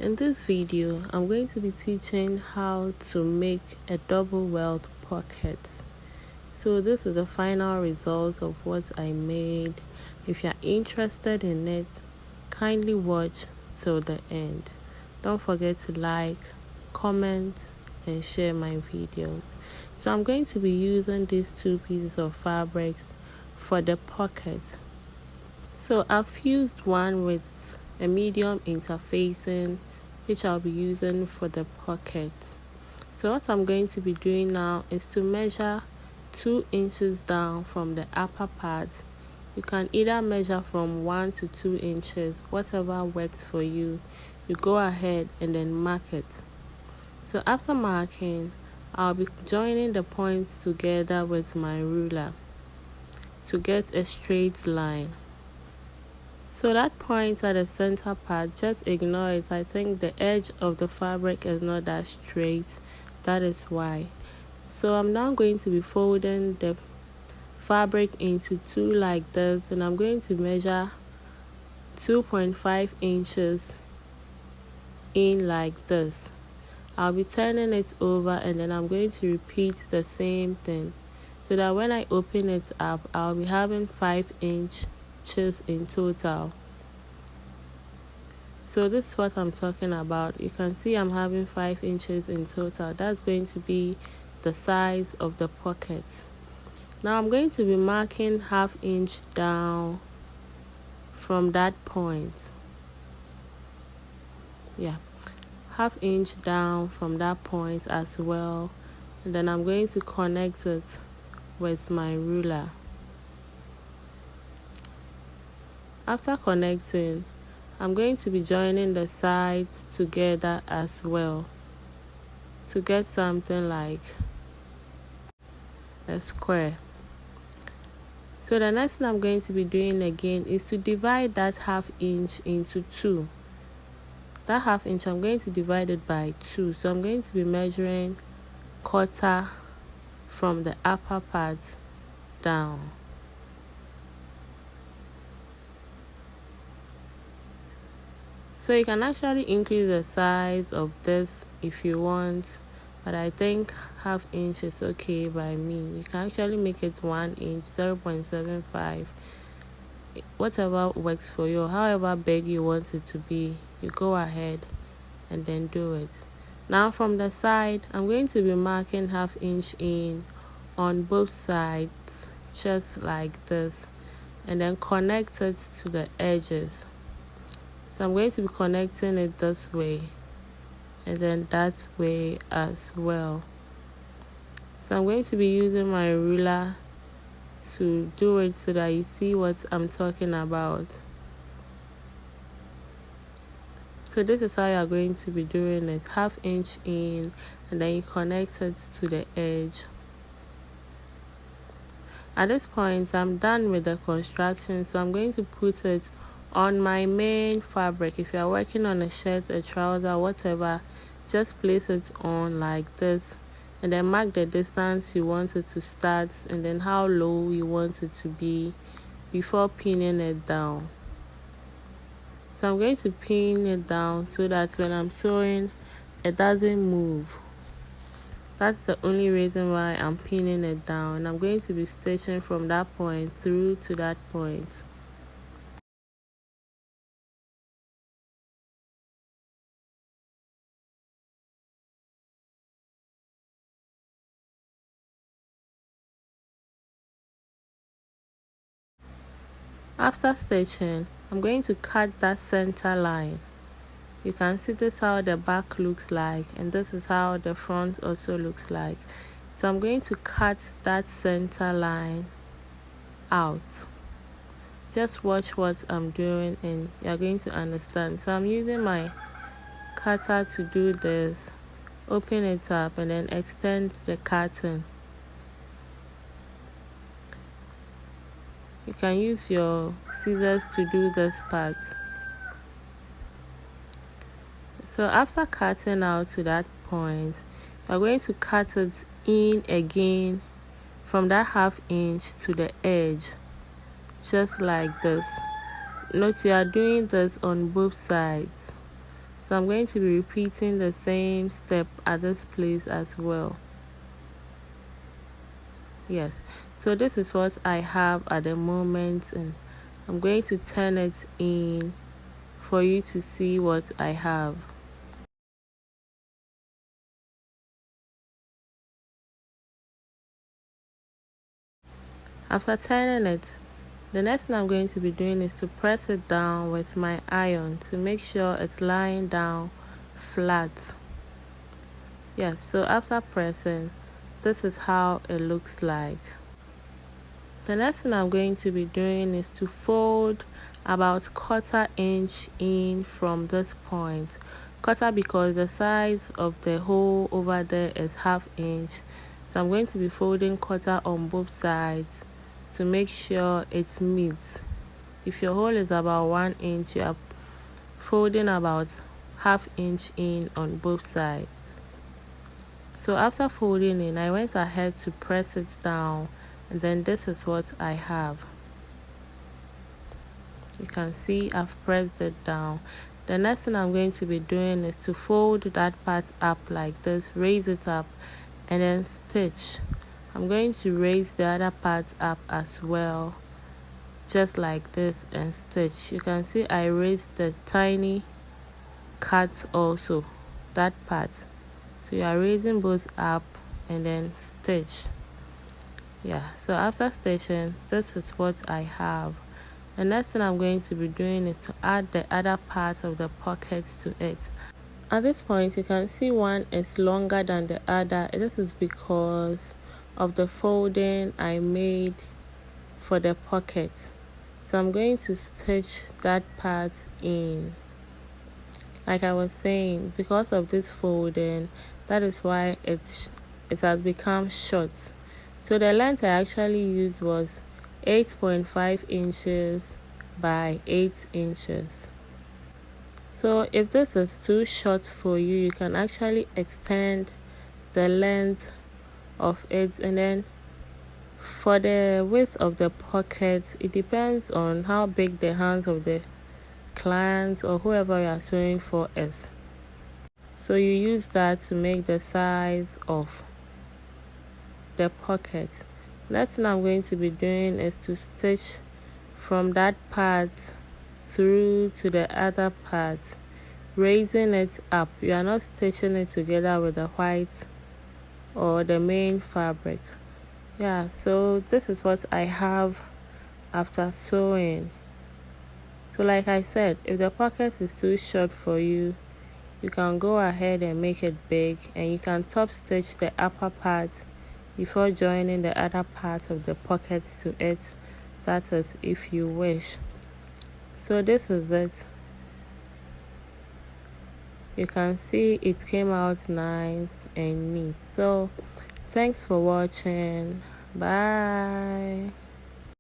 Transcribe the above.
In this video, I'm going to be teaching how to make a double welt pocket. So this is the final result of what I made. If you're interested in it, kindly watch till the end. Don't forget to like, comment, and share my videos. So I'm going to be using these two pieces of fabrics for the pocket. So I've fused one with a medium interfacing, which I'll be using for the pocket. So what I'm going to be doing now is to measure 2 inches down from the upper part. You can either measure from 1 to 2 inches, whatever works for you. You go ahead and then mark it. So after marking, I'll be joining the points together with my ruler to get a straight line. So that point at the center part, just ignore it. I think the edge of the fabric is not that straight. That is why. So I'm now going to be folding the fabric into 2 like this, and I'm going to measure 2.5 inches in like this. I'll be turning it over, and then I'm going to repeat the same thing so that when I open it up, I'll be having 5 inches in total. So this is what I'm talking about. You can see I'm having 5 inches in total. That's going to be the size of the pocket. Now I'm going to be marking 1/2 inch down from that point. 1/2 inch down from that point as well. And then I'm going to connect it with my ruler. After connecting, I'm going to be joining the sides together as well to get something like a square. So the next thing I'm going to be doing again is to divide that 1/2 inch into 2. That 1/2 inch, I'm going to divide it by 2. So I'm going to be measuring 1/4 from the upper part down. So you can actually increase the size of this if you want, but I think 1/2 inch is okay by me. You can actually make it 1 inch, 0.75, whatever works for you. However big you want it to be, you go ahead and then do it. Now from the side, I'm going to be marking 1/2 inch in on both sides, just like this, and then connect it to the edges. So I'm going to be connecting it this way and then that way as well. So I'm going to be using my ruler to do it so that you see what I'm talking about. So this is how you're going to be doing it. 1/2 inch in, and then you connect it to the edge. At this point, I'm done with the construction, so I'm going to put it on my main fabric. If you're working on a shirt, a trouser, whatever, just place it on like this, and then mark the distance you want it to start and then how low you want it to be before pinning it down. So I'm going to pin it down so that when I'm sewing, it doesn't move. That's the only reason why I'm pinning it down, and I'm going to be stitching from that point through to that point. After stitching, I'm going to cut that center line. You can see this how the back looks like, and this is how the front also looks like. So I'm going to cut that center line out. Just watch what I'm doing and you're going to understand. So I'm using my cutter to do this. Open it up and then extend the cutting. You can use your scissors to do this part. So after cutting out to that point, you're going to cut it in again from that 1/2 inch to the edge, just like this. Note you are doing this on both sides. So I'm going to be repeating the same step at this place as well. Yes, so this is what I have at the moment, and I'm going to turn it in for you to see what I have. After turning it, the next thing I'm going to be doing is to press it down with my iron to make sure it's lying down flat. Yes, so after pressing, this is how it looks like. The next thing I'm going to be doing is to fold about 1/4 inch in from this point. 1/4 because the size of the hole over there is 1/2 inch. So I'm going to be folding 1/4 on both sides to make sure it meets. If your hole is about 1 inch, you are folding about 1/2 inch in on both sides. So after folding in, I went ahead to press it down, and then this is what I have. You can see I've pressed it down. The next thing I'm going to be doing is to fold that part up like this, raise it up, and then stitch. I'm going to raise the other part up as well, just like this, and stitch. You can see I raised the tiny cuts also, that part. So you are raising both up and then stitch. Yeah, so after stitching, this is what I have. The next thing I'm going to be doing is to add the other parts of the pockets to it. At this point, you can see one is longer than the other. This is because of the folding I made for the pocket. So I'm going to stitch that part in. Like I was saying, because of this folding, that is why it has become short. So the length I actually used was 8.5 inches by 8 inches. So if this is too short for you, you can actually extend the length of it, and then for the width of the pocket, it depends on how big the hands of the client or whoever you are sewing for is. So you use that to make the size of the pocket. Next thing I'm going to be doing is to stitch from that part through to the other part, raising it up. You are not stitching it together with the white or the main fabric. Yeah, so this is what I have after sewing. So like I said, if the pocket is too short for you, you can go ahead and make it big, and you can top stitch the upper part before joining the other part of the pocket to it. That is if you wish. So this is it. You can see it came out nice and neat. So thanks for watching. Bye.